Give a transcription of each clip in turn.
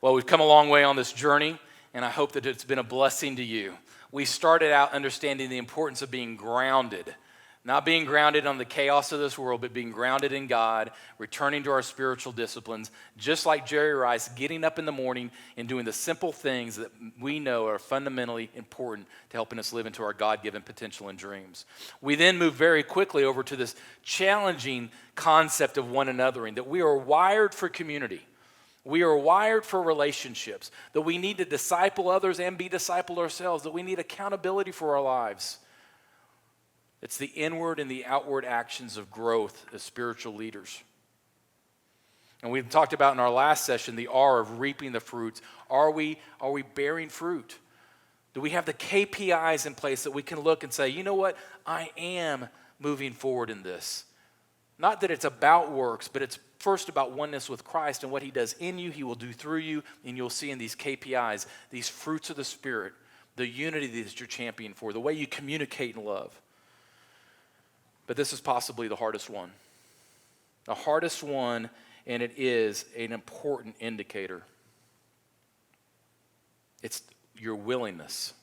Well, we've come a long way on this journey, and I hope that it's been a blessing to you. We started out understanding the importance of being grounded, not being grounded on the chaos of this world, but being grounded in God, returning to our spiritual disciplines, just like Jerry Rice, getting up in the morning and doing the simple things that we know are fundamentally important to helping us live into our God-given potential and dreams. We then move very quickly over to this challenging concept of one anothering, that we are wired for community. We are wired for relationships, that we need to disciple others and be discipled ourselves, that we need accountability for our lives. It's the inward and the outward actions of growth as spiritual leaders. And we've talked about in our last session the R of reaping the fruits. Are we bearing fruit? Do we have the KPIs in place that we can look and say, you know what, I am moving forward in this? Not that it's about works, but it's first about oneness with Christ, and what he does in you, he will do through you, and you'll see in these KPIs, these fruits of the Spirit, the unity that you're championing for, the way you communicate in love. But this is possibly the hardest one. The hardest one, and it is an important indicator. It's your willingness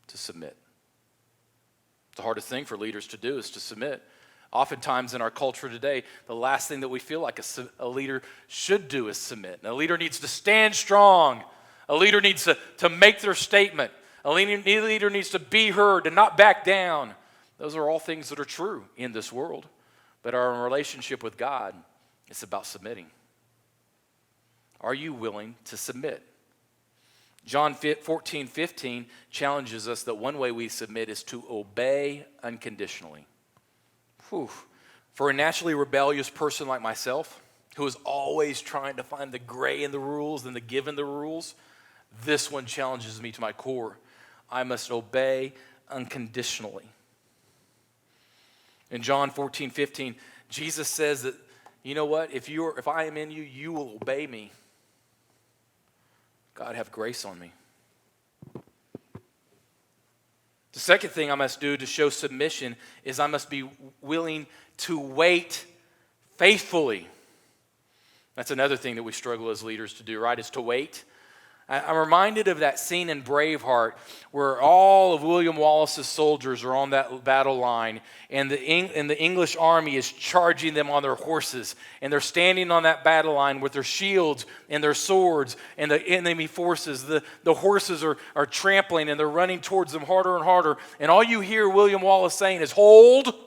to submit. The hardest thing for leaders to do is to submit. Oftentimes in our culture today, the last thing that we feel like a leader should do is submit. And a leader needs to stand strong. A leader needs to make their statement. A leader needs to be heard and not back down. Those are all things that are true in this world. But our relationship with God, it's about submitting. Are you willing to submit? John 14:15 challenges us that one way we submit is to obey unconditionally. Whew. For a naturally rebellious person like myself, who is always trying to find the gray in the rules and the give in the rules, this one challenges me to my core. I must obey unconditionally. In John 14:15, Jesus says that, you know what, if I am in you, you will obey me. God, have grace on me. The second thing I must do to show submission is I must be willing to wait faithfully. That's another thing that we struggle as leaders to do, right, is to wait. I'm reminded of that scene in Braveheart where all of William Wallace's soldiers are on that battle line, and the English army is charging them on their horses, and they're standing on that battle line with their shields and their swords, and the enemy forces, the horses are trampling, and they're running towards them harder and harder, and all you hear William Wallace saying is, "Hold!"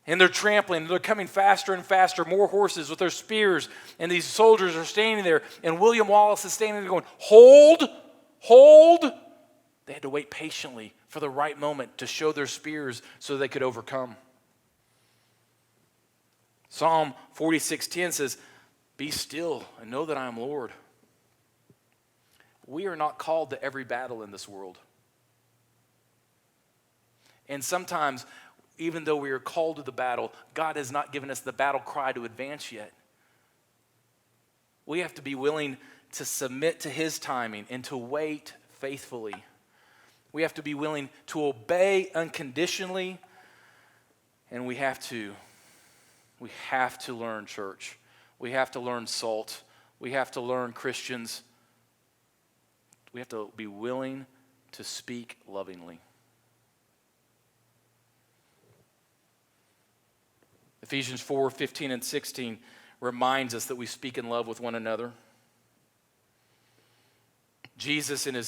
And they're trampling, they're coming faster and faster, more horses with their spears, and these soldiers are standing there, and William Wallace is standing there going, "Hold, hold." They had to wait patiently for the right moment to show their spears so they could overcome. Psalm 46:10 says, "Be still and know that I am Lord." We are not called to every battle in this world. And sometimes, even though we are called to the battle, God has not given us the battle cry to advance yet. We have to be willing to submit to his timing and to wait faithfully. We have to be willing to obey unconditionally, and we have to learn, church. We have to learn salt. We have to learn, Christians. We have to be willing to speak lovingly. Ephesians 4:15 and 16 reminds us that we speak in love with one another. Jesus, in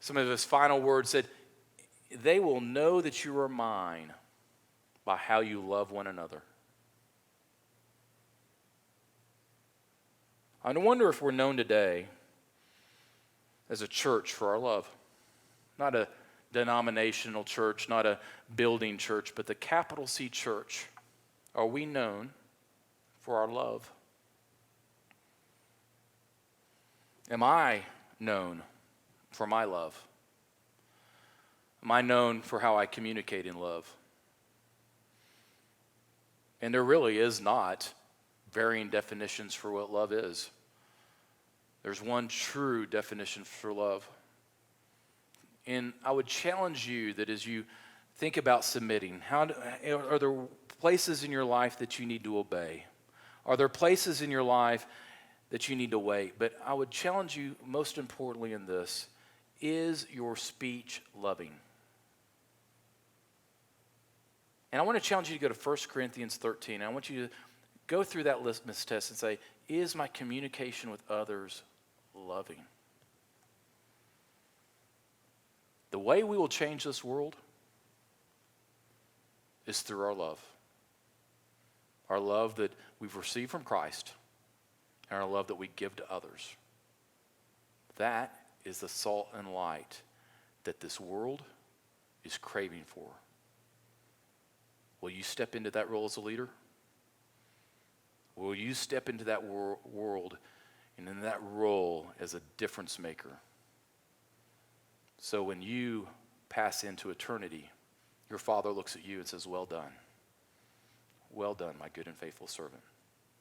some of his final words, said, "They will know that you are mine by how you love one another." I wonder if we're known today as a church for our love. Not a denominational church, not a building church, but the capital C church. Are we known for our love? Am I known for my love? Am I known for how I communicate in love? And there really is not varying definitions for what love is. There's one true definition for love. And I would challenge you that as you think about submitting, are there places in your life that you need to obey? Are there places in your life that you need to wait. But I would challenge you, most importantly in this, is your speech loving? And I want to challenge you to go to 1 Corinthians 13. I want you to go through that litmus test and say, is my communication with others loving? The way we will change this world is through our love. Our love that we've received from Christ and our love that we give to others. That is the salt and light that this world is craving for. Will you step into that role as a leader? Will you step into that world and in that role as a difference maker? So when you pass into eternity, your Father looks at you and says, well done. Well done, my good and faithful servant.